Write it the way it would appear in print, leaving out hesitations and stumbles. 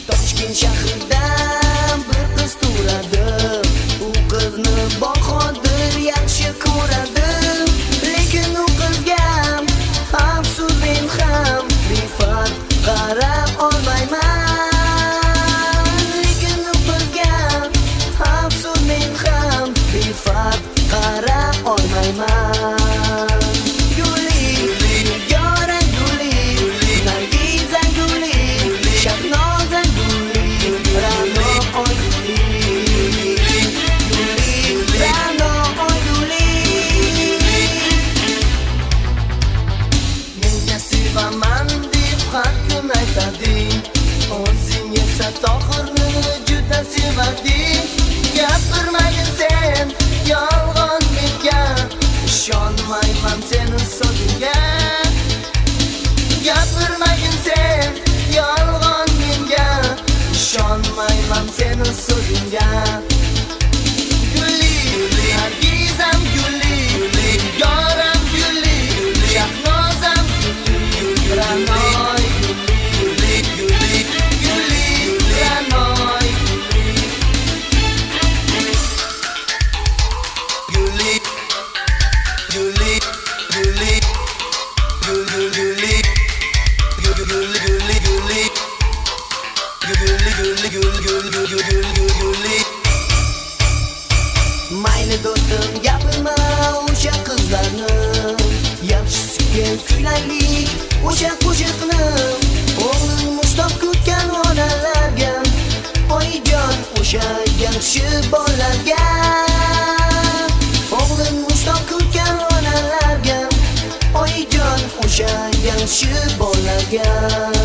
Toshkent shahrida bir qiz turadi, u qizni Bahodir yaxshi ko'radi, lekin u qizga afsus men ham befarq qara olmayman, lekin u qizga afsus men ham befarq qara olmayman. O'zing esa Tohirni juda sevarding. Gapirmagin sen yolg'on menga, ishonmayman sening so'zingga. Gapirmagin sen yolg'on menga, ishonmayman sening so'zingga. Guli, Nargizam guli, yoram guli, Shahnozam guli, Ranoy mayli do'stim gapirma o'sha qizlarni, yaxshisiga kuylaylik o'sha qo'shiqni. O'g'lim mushtoq kutgan onalarga, oyijon o'sha yaxshi bolalarga. O'g'lim mushtoq kutgan onalarga, oyijon o'sha yaxshi bolalarga.